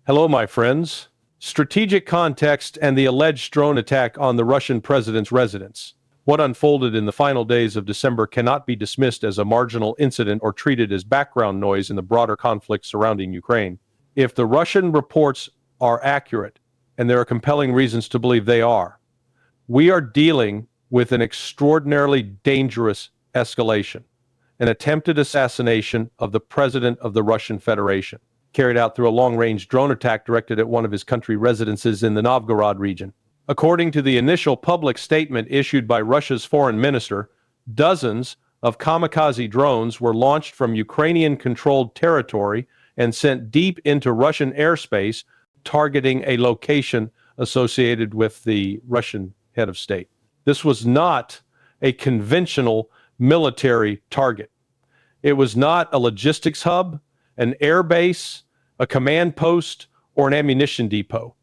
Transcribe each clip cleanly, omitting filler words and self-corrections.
Hello, my friends. Strategic context and the alleged drone attack on the Russian president's residence. What unfolded in the final days of December cannot be dismissed as a marginal incident or treated as background noise in the broader conflict surrounding Ukraine. If the Russian reports are accurate, and there are compelling reasons to believe they are, we are dealing with an extraordinarily dangerous escalation, an attempted assassination of the president of the Russian Federation, carried out through a long-range drone attack directed at one of his country residences in the Novgorod region. According to the initial public statement issued by Russia's foreign minister, dozens of kamikaze drones were launched from Ukrainian-controlled territory and sent deep into Russian airspace, targeting a location associated with the Russian head of state. This was not a conventional military target. It was not a logistics hub, an air base, a command post, or an ammunition depot.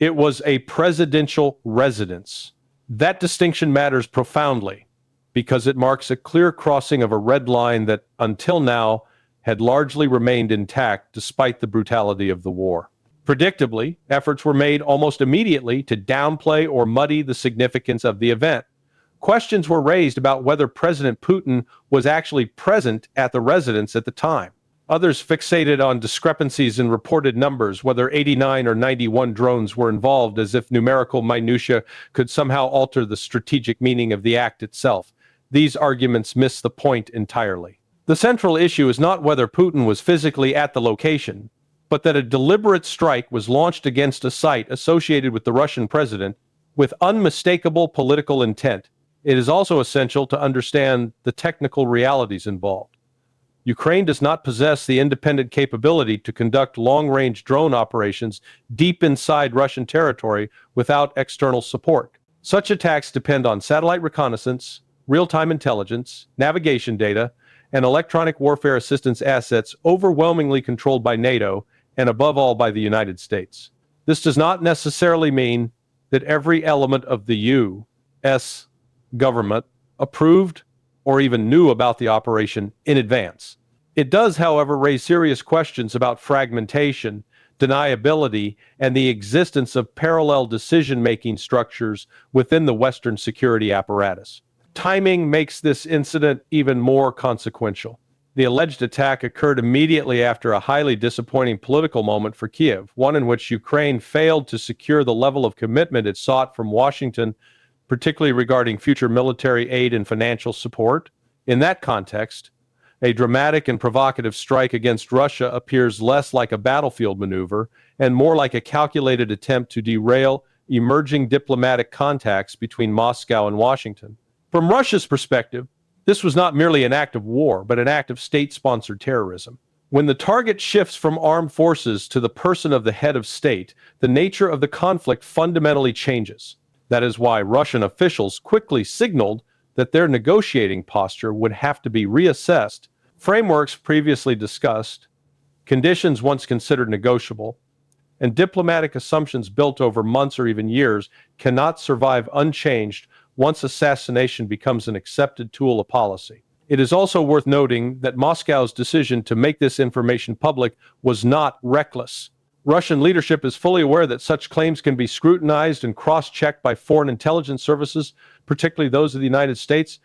It was a presidential residence. That distinction matters profoundly because it marks a clear crossing of a red line that, until now, had largely remained intact despite the brutality of the war. Predictably, efforts were made almost immediately to downplay or muddy the significance of the event. Questions were raised about whether President Putin was actually present at the residence at the time. Others fixated on discrepancies in reported numbers, whether 89 or 91 drones were involved, as if numerical minutiae could somehow alter the strategic meaning of the act itself. These arguments miss the point entirely. The central issue is not whether Putin was physically at the location, but that a deliberate strike was launched against a site associated with the Russian president with unmistakable political intent. It is also essential to understand the technical realities involved. Ukraine does not possess the independent capability to conduct long-range drone operations deep inside Russian territory without external support. Such attacks depend on satellite reconnaissance, real-time intelligence, navigation data, and electronic warfare assistance assets overwhelmingly controlled by NATO and above all by the United States. This does not necessarily mean that every element of the U.S. government approved or even knew about the operation in advance. It does, however, raise serious questions about fragmentation, deniability, and the existence of parallel decision-making structures within the Western security apparatus. Timing makes this incident even more consequential. The alleged attack occurred immediately after a highly disappointing political moment for Kiev, one in which Ukraine failed to secure the level of commitment it sought from Washington, particularly regarding future military aid and financial support. In that context, a dramatic and provocative strike against Russia appears less like a battlefield maneuver and more like a calculated attempt to derail emerging diplomatic contacts between Moscow and Washington. From Russia's perspective, this was not merely an act of war, but an act of state-sponsored terrorism. When the target shifts from armed forces to the person of the head of state, the nature of the conflict fundamentally changes. That is why Russian officials quickly signaled that their negotiating posture would have to be reassessed. Frameworks previously discussed, conditions once considered negotiable, and diplomatic assumptions built over months or even years cannot survive unchanged once assassination becomes an accepted tool of policy. It is also worth noting that Moscow's decision to make this information public was not reckless. Russian leadership is fully aware that such claims can be scrutinized and cross-checked by foreign intelligence services, particularly those of the United States.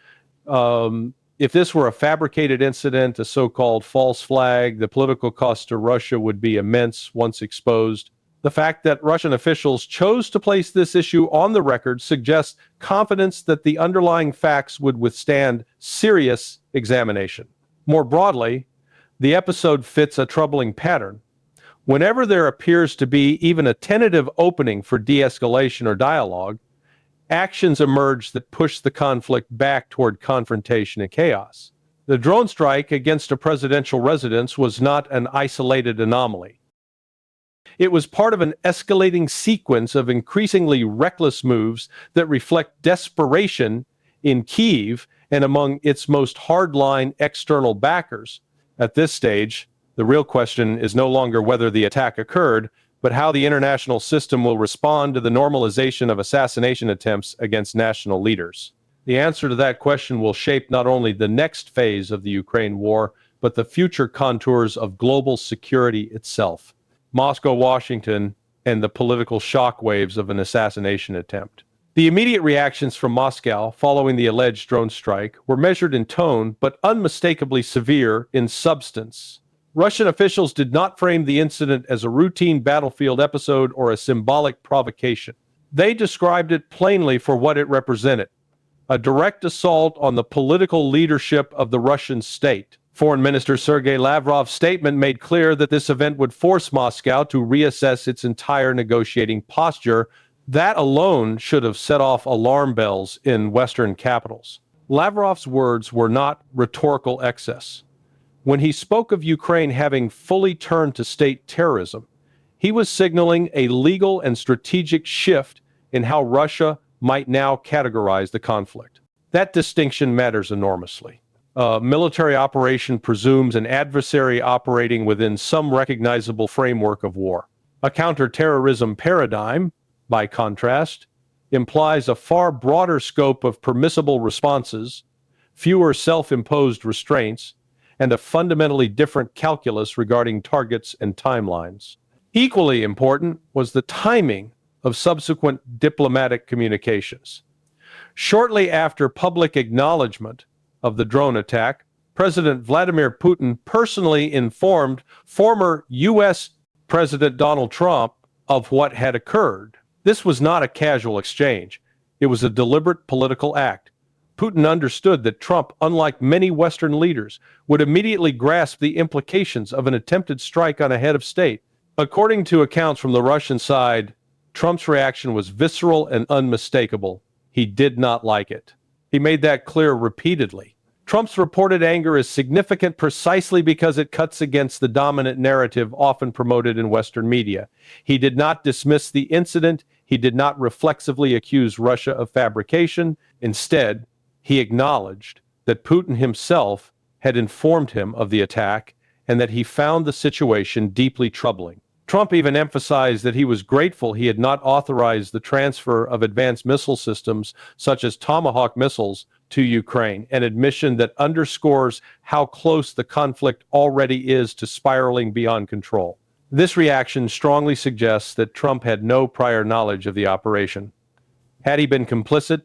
If this were a fabricated incident, a so-called false flag, the political cost to Russia would be immense once exposed. The fact that Russian officials chose to place this issue on the record suggests confidence that the underlying facts would withstand serious examination. More broadly, the episode fits a troubling pattern. Whenever there appears to be even a tentative opening for de-escalation or dialogue, actions emerge that push the conflict back toward confrontation and chaos. The drone strike against a presidential residence was not an isolated anomaly. It was part of an escalating sequence of increasingly reckless moves that reflect desperation in Kiev and among its most hardline external backers. At this stage, the real question is no longer whether the attack occurred, but how the international system will respond to the normalization of assassination attempts against national leaders. The answer to that question will shape not only the next phase of the Ukraine war, but the future contours of global security itself. Moscow, Washington, and the political shockwaves of an assassination attempt. The immediate reactions from Moscow following the alleged drone strike were measured in tone but unmistakably severe in substance. Russian officials did not frame the incident as a routine battlefield episode or a symbolic provocation. They described it plainly for what it represented: a direct assault on the political leadership of the Russian state. Foreign Minister Sergei Lavrov's statement made clear that this event would force Moscow to reassess its entire negotiating posture. That alone should have set off alarm bells in Western capitals. Lavrov's words were not rhetorical excess. When he spoke of Ukraine having fully turned to state terrorism, he was signaling a legal and strategic shift in how Russia might now categorize the conflict. That distinction matters enormously. A military operation presumes an adversary operating within some recognizable framework of war. A counterterrorism paradigm, by contrast, implies a far broader scope of permissible responses, fewer self-imposed restraints, and a fundamentally different calculus regarding targets and timelines. Equally important was the timing of subsequent diplomatic communications. Shortly after public acknowledgement of the drone attack, President Vladimir Putin personally informed former U.S. President Donald Trump of what had occurred. This was not a casual exchange. It was a deliberate political act. Putin understood that Trump, unlike many Western leaders, would immediately grasp the implications of an attempted strike on a head of state. According to accounts from the Russian side, Trump's reaction was visceral and unmistakable. He did not like it. He made that clear repeatedly. Trump's reported anger is significant precisely because it cuts against the dominant narrative often promoted in Western media. He did not dismiss the incident. He did not reflexively accuse Russia of fabrication. Instead, he acknowledged that Putin himself had informed him of the attack and that he found the situation deeply troubling. Trump even emphasized that he was grateful he had not authorized the transfer of advanced missile systems such as Tomahawk missiles to Ukraine, an admission that underscores how close the conflict already is to spiraling beyond control. This reaction strongly suggests that Trump had no prior knowledge of the operation. Had he been complicit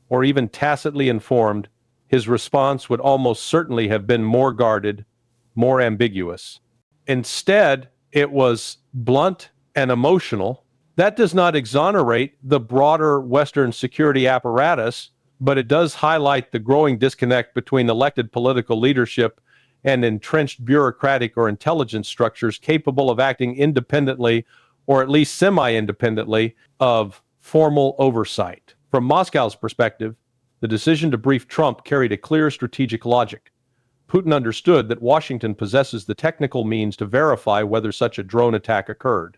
or even tacitly informed, his response would almost certainly have been more guarded, more ambiguous. Instead, it was blunt and emotional. That does not exonerate the broader Western security apparatus, but it does highlight the growing disconnect between elected political leadership and entrenched bureaucratic or intelligence structures capable of acting independently, or at least semi-independently, of formal oversight. From Moscow's perspective, the decision to brief Trump carried a clear strategic logic. Putin understood that Washington possesses the technical means to verify whether such a drone attack occurred.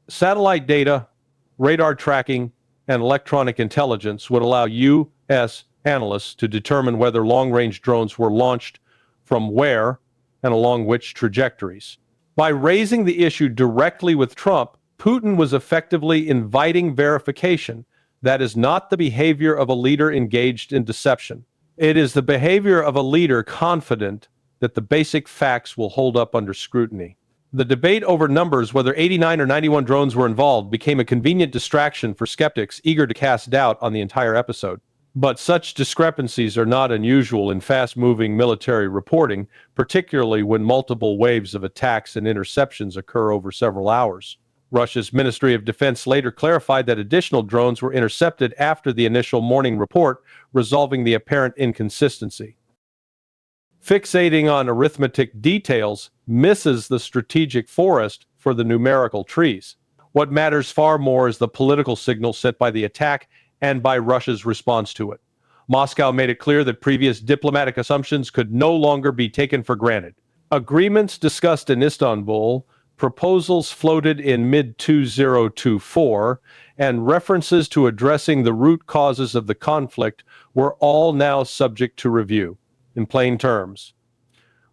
Satellite data, radar tracking, and electronic intelligence would allow U.S. analysts to determine whether long-range drones were launched from where and along which trajectories. By raising the issue directly with Trump, Putin was effectively inviting verification. That is not the behavior of a leader engaged in deception. It is the behavior of a leader confident that the basic facts will hold up under scrutiny. The debate over numbers, whether 89 or 91 drones were involved, became a convenient distraction for skeptics eager to cast doubt on the entire episode. But such discrepancies are not unusual in fast-moving military reporting, particularly when multiple waves of attacks and interceptions occur over several hours. Russia's Ministry of Defense later clarified that additional drones were intercepted after the initial morning report, resolving the apparent inconsistency. Fixating on arithmetic details misses the strategic forest for the numerical trees. What matters far more is the political signal sent by the attack and by Russia's response to it. Moscow made it clear that previous diplomatic assumptions could no longer be taken for granted. Agreements discussed in Istanbul, proposals floated in mid-2024, and references to addressing the root causes of the conflict were all now subject to review. In plain terms,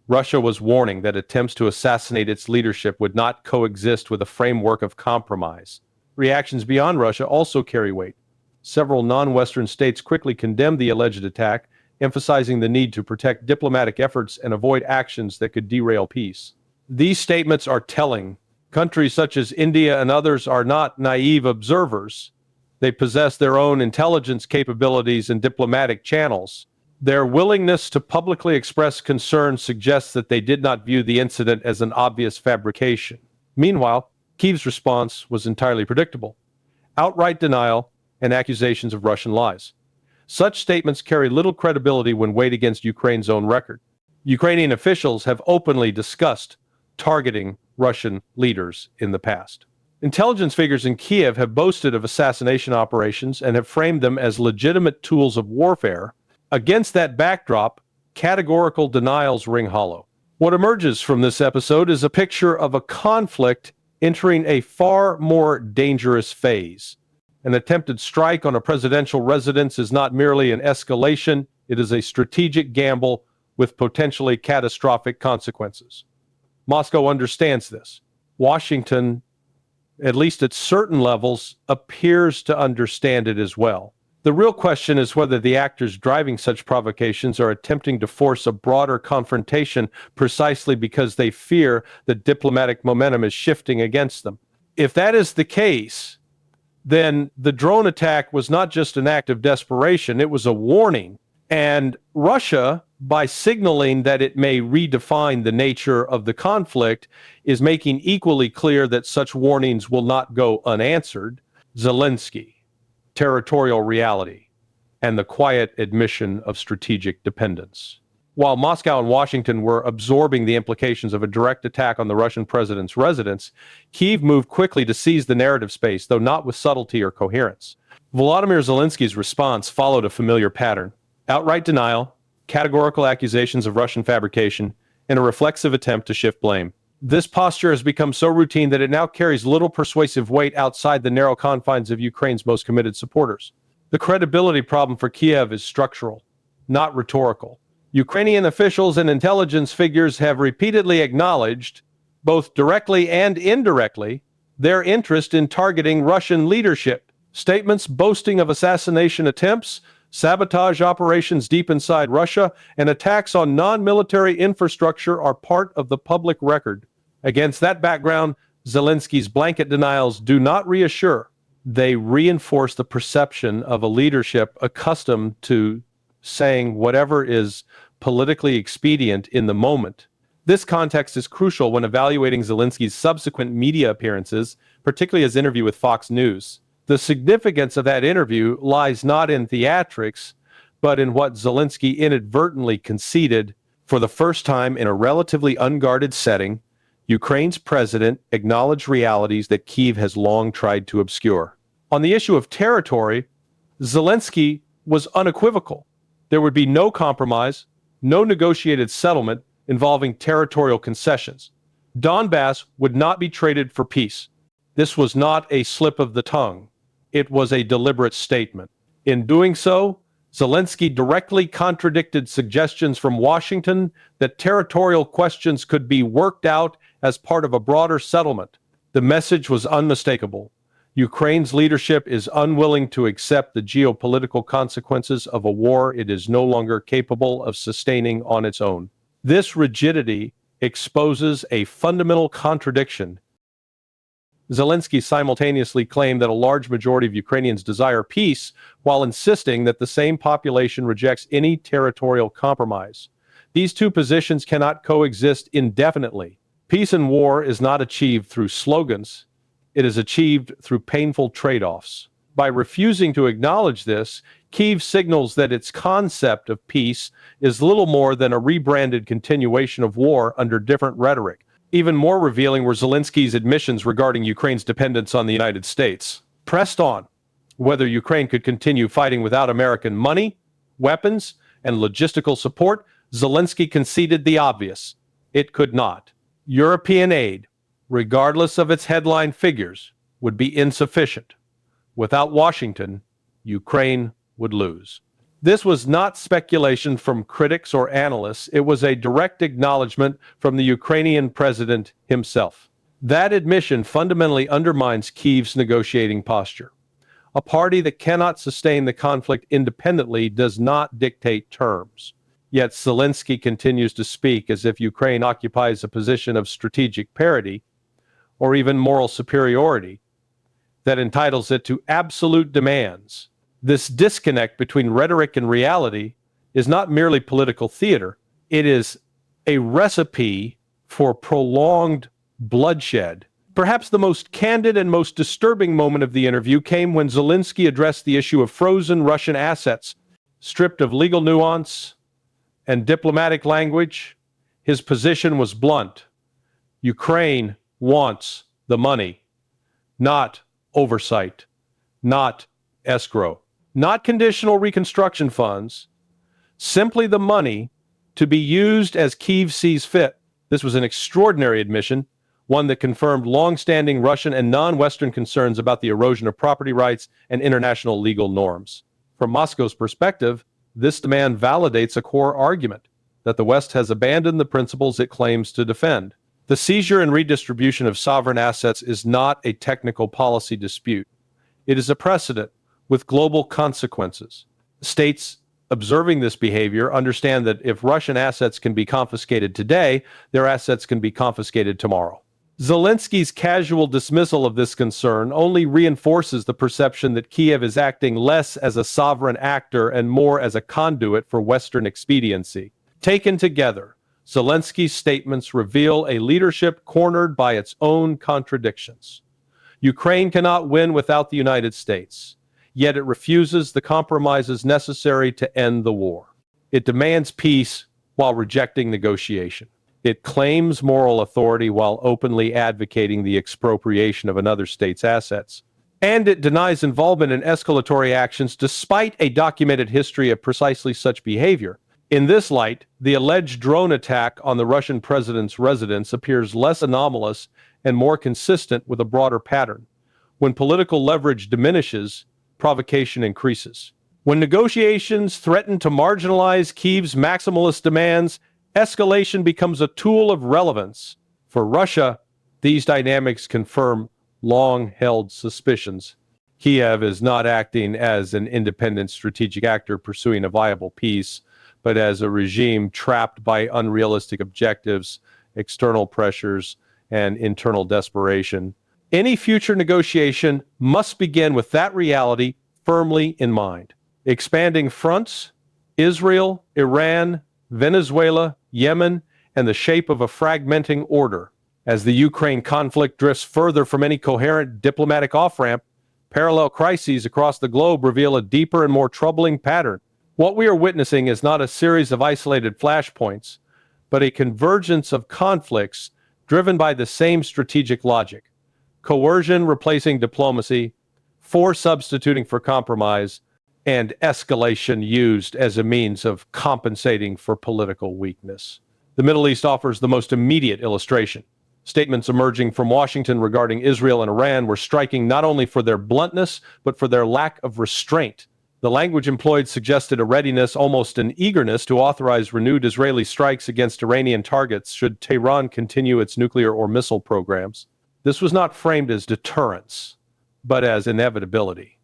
Russia was warning that attempts to assassinate its leadership would not coexist with a framework of compromise. Reactions beyond Russia also carry weight. Several non-Western states quickly condemned the alleged attack, emphasizing the need to protect diplomatic efforts and avoid actions that could derail peace. These statements are telling. Countries such as India and others are not naive observers. They possess their own intelligence capabilities and diplomatic channels. Their willingness to publicly express concern suggests that they did not view the incident as an obvious fabrication. Meanwhile, Kyiv's response was entirely predictable: outright denial and accusations of Russian lies. Such statements carry little credibility when weighed against Ukraine's own record. Ukrainian officials have openly discussed targeting Russian leaders in the past. Intelligence figures in Kiev have boasted of assassination operations and have framed them as legitimate tools of warfare. Against that backdrop, categorical denials ring hollow. What emerges from this episode is a picture of a conflict entering a far more dangerous phase. An attempted strike on a presidential residence is not merely an escalation, it is a strategic gamble with potentially catastrophic consequences. Moscow understands this. Washington, at least at certain levels, appears to understand it as well. The real question is whether the actors driving such provocations are attempting to force a broader confrontation precisely because they fear that diplomatic momentum is shifting against them. If that is the case, then the drone attack was not just an act of desperation, it was a warning. And Russia, by signaling that it may redefine the nature of the conflict, is making equally clear that such warnings will not go unanswered. Zelensky, territorial reality, and the quiet admission of strategic dependence. While Moscow and Washington were absorbing the implications of a direct attack on the Russian president's residence, Kyiv moved quickly to seize the narrative space, though not with subtlety or coherence. Volodymyr Zelensky's response followed a familiar pattern: outright denial, categorical accusations of Russian fabrication, and a reflexive attempt to shift blame. This posture has become so routine that it now carries little persuasive weight outside the narrow confines of Ukraine's most committed supporters. The credibility problem for Kiev is structural, not rhetorical. Ukrainian officials and intelligence figures have repeatedly acknowledged, both directly and indirectly, their interest in targeting Russian leadership. Statements boasting of assassination attempts, sabotage operations deep inside Russia, and attacks on non-military infrastructure are part of the public record. Against that background, Zelensky's blanket denials do not reassure. They reinforce the perception of a leadership accustomed to saying whatever is politically expedient in the moment. This context is crucial when evaluating Zelensky's subsequent media appearances, particularly his interview with Fox News. The significance of that interview lies not in theatrics, but in what Zelensky inadvertently conceded. For the first time in a relatively unguarded setting, Ukraine's president acknowledged realities that Kyiv has long tried to obscure. On the issue of territory, Zelensky was unequivocal. There would be no compromise, no negotiated settlement involving territorial concessions. Donbass would not be traded for peace. This was not a slip of the tongue. It was a deliberate statement. In doing so, Zelensky directly contradicted suggestions from Washington that territorial questions could be worked out as part of a broader settlement. The message was unmistakable. Ukraine's leadership is unwilling to accept the geopolitical consequences of a war it is no longer capable of sustaining on its own. This rigidity exposes a fundamental contradiction. Zelensky simultaneously claimed that a large majority of Ukrainians desire peace, while insisting that the same population rejects any territorial compromise. These two positions cannot coexist indefinitely. Peace and war is not achieved through slogans. It is achieved through painful trade-offs. By refusing to acknowledge this, Kyiv signals that its concept of peace is little more than a rebranded continuation of war under different rhetoric. Even more revealing were Zelensky's admissions regarding Ukraine's dependence on the United States. Pressed on whether Ukraine could continue fighting without American money, weapons, and logistical support, Zelensky conceded the obvious: it could not. European aid, regardless of its headline figures, would be insufficient. Without Washington, Ukraine would lose. This was not speculation from critics or analysts. It was a direct acknowledgement from the Ukrainian president himself. That admission fundamentally undermines Kyiv's negotiating posture. A party that cannot sustain the conflict independently does not dictate terms. Yet Zelensky continues to speak as if Ukraine occupies a position of strategic parity, or even moral superiority that entitles it to absolute demands. This disconnect between rhetoric and reality is not merely political theater, it is a recipe for prolonged bloodshed. Perhaps the most candid and most disturbing moment of the interview came when Zelensky addressed the issue of frozen Russian assets. Stripped of legal nuance and diplomatic language, his position was blunt. Ukraine wants the money, not oversight, not escrow, not conditional reconstruction funds, simply the money to be used as Kiev sees fit. This was an extraordinary admission, one that confirmed long-standing Russian and non-Western concerns about the erosion of property rights and international legal norms. From Moscow's perspective, this demand validates a core argument that the West has abandoned the principles it claims to defend. The seizure and redistribution of sovereign assets is not a technical policy dispute. It is a precedent with global consequences. States observing this behavior understand that if Russian assets can be confiscated today, their assets can be confiscated tomorrow. Zelensky's casual dismissal of this concern only reinforces the perception that Kiev is acting less as a sovereign actor and more as a conduit for Western expediency. Taken together, Zelensky's statements reveal a leadership cornered by its own contradictions. Ukraine cannot win without the United States, yet it refuses the compromises necessary to end the war. It demands peace while rejecting negotiation. It claims moral authority while openly advocating the expropriation of another state's assets. And it denies involvement in escalatory actions despite a documented history of precisely such behavior. In this light, the alleged drone attack on the Russian president's residence appears less anomalous and more consistent with a broader pattern. When political leverage diminishes, provocation increases. When negotiations threaten to marginalize Kyiv's maximalist demands, escalation becomes a tool of relevance. For Russia, these dynamics confirm long-held suspicions. Kiev is not acting as an independent strategic actor pursuing a viable peace, but as a regime trapped by unrealistic objectives, external pressures, and internal desperation. Any future negotiation must begin with that reality firmly in mind. Expanding fronts, Israel, Iran, Venezuela, Yemen, and the shape of a fragmenting order. As the Ukraine conflict drifts further from any coherent diplomatic off-ramp, parallel crises across the globe reveal a deeper and more troubling pattern. What we are witnessing is not a series of isolated flashpoints, but a convergence of conflicts driven by the same strategic logic. Coercion replacing diplomacy, force substituting for compromise, and escalation used as a means of compensating for political weakness. The Middle East offers the most immediate illustration. Statements emerging from Washington regarding Israel and Iran were striking not only for their bluntness, but for their lack of restraint. The language employed suggested a readiness, almost an eagerness, to authorize renewed Israeli strikes against Iranian targets should Tehran continue its nuclear or missile programs. This was not framed as deterrence, but as inevitability.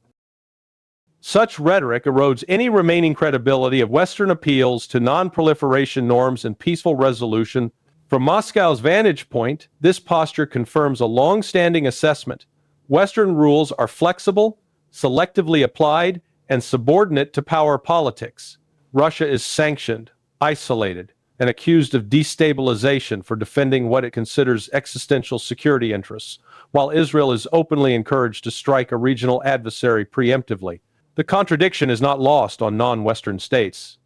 Such rhetoric erodes any remaining credibility of Western appeals to non-proliferation norms and peaceful resolution. From Moscow's vantage point, this posture confirms a long-standing assessment. Western rules are flexible, selectively applied, and subordinate to power politics. Russia is sanctioned, isolated, and accused of destabilization for defending what it considers existential security interests, while Israel is openly encouraged to strike a regional adversary preemptively. The contradiction is not lost on non-Western states,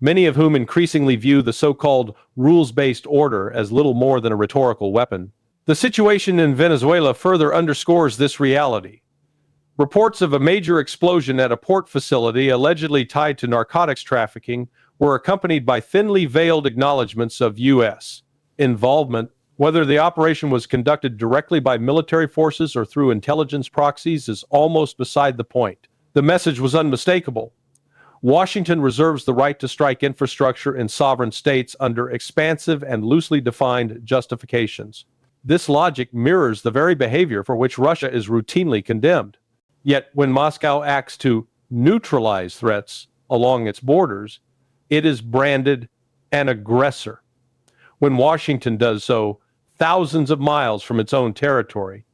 many of whom increasingly view the so-called rules-based order as little more than a rhetorical weapon. The situation in Venezuela further underscores this reality. Reports of a major explosion at a port facility allegedly tied to narcotics trafficking were accompanied by thinly veiled acknowledgments of U.S. involvement. Whether the operation was conducted directly by military forces or through intelligence proxies is almost beside the point. The message was unmistakable. Washington reserves the right to strike infrastructure in sovereign states under expansive and loosely defined justifications. This logic mirrors the very behavior for which Russia is routinely condemned. Yet, when Moscow acts to neutralize threats along its borders, it is branded an aggressor. When Washington does so, thousands of miles from its own territory.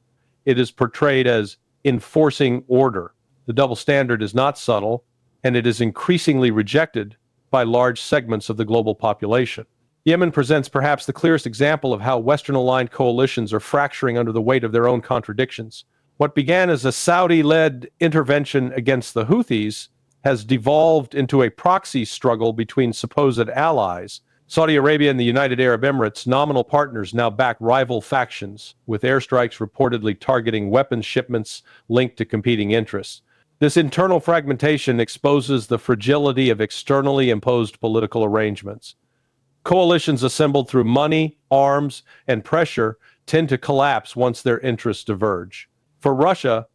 It is portrayed as enforcing order. The double standard is not subtle, and it is increasingly rejected by large segments of the global population. Yemen presents perhaps the clearest example of how Western-aligned coalitions are fracturing under the weight of their own contradictions. What began as a Saudi-led intervention against the Houthis has devolved into a proxy struggle between supposed allies. Saudi Arabia and the United Arab Emirates, nominal partners, now back rival factions, with airstrikes reportedly targeting weapons shipments linked to competing interests. This internal fragmentation exposes the fragility of externally imposed political arrangements. Coalitions assembled through money, arms, and pressure tend to collapse once their interests diverge. For Russia,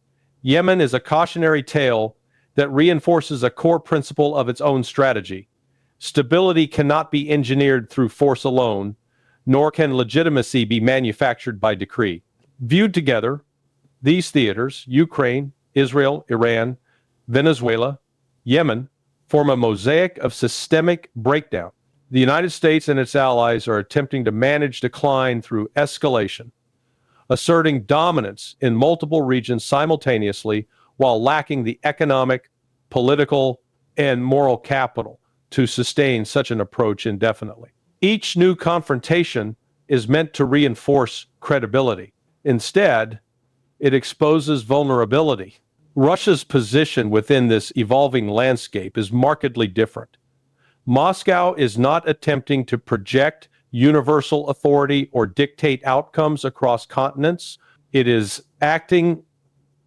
Yemen is a cautionary tale that reinforces a core principle of its own strategy. Stability cannot be engineered through force alone, nor can legitimacy be manufactured by decree. Viewed together, these theaters, Ukraine, Israel, Iran, Venezuela, Yemen, form a mosaic of systemic breakdown. The United States and its allies are attempting to manage decline through escalation, asserting dominance in multiple regions simultaneously while lacking the economic, political, and moral capital to sustain such an approach indefinitely. Each new confrontation is meant to reinforce credibility. Instead, it exposes vulnerability. Russia's position within this evolving landscape is markedly different. Moscow is not attempting to project universal authority or dictate outcomes across continents. It is acting,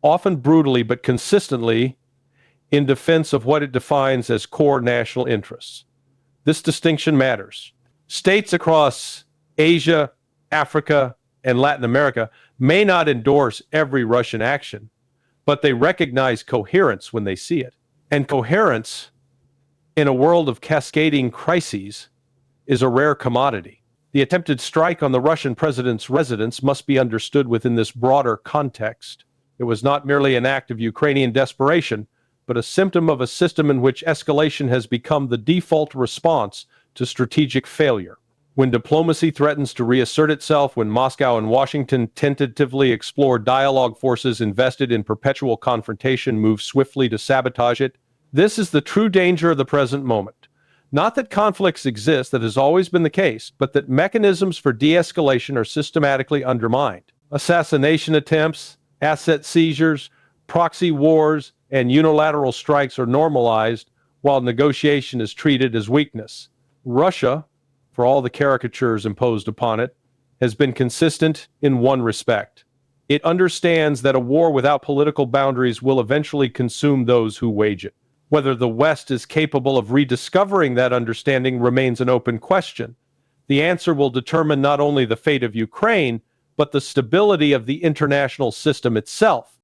often brutally but consistently, in defense of what it defines as core national interests. This distinction matters. States across Asia, Africa, and Latin America may not endorse every Russian action, but they recognize coherence when they see it. And coherence, in a world of cascading crises, is a rare commodity. The attempted strike on the Russian president's residence must be understood within this broader context. It was not merely an act of Ukrainian desperation, but a symptom of a system in which escalation has become the default response to strategic failure. When diplomacy threatens to reassert itself, when Moscow and Washington tentatively explore dialogue, forces invested in perpetual confrontation move swiftly to sabotage it. This is the true danger of the present moment. Not that conflicts exist, that has always been the case, but that mechanisms for de-escalation are systematically undermined. Assassination attempts, asset seizures, proxy wars, and unilateral strikes are normalized, while negotiation is treated as weakness. Russia, for all the caricatures imposed upon it, has been consistent in one respect. It understands that a war without political boundaries will eventually consume those who wage it. Whether the West is capable of rediscovering that understanding remains an open question. The answer will determine not only the fate of Ukraine, but the stability of the international system itself.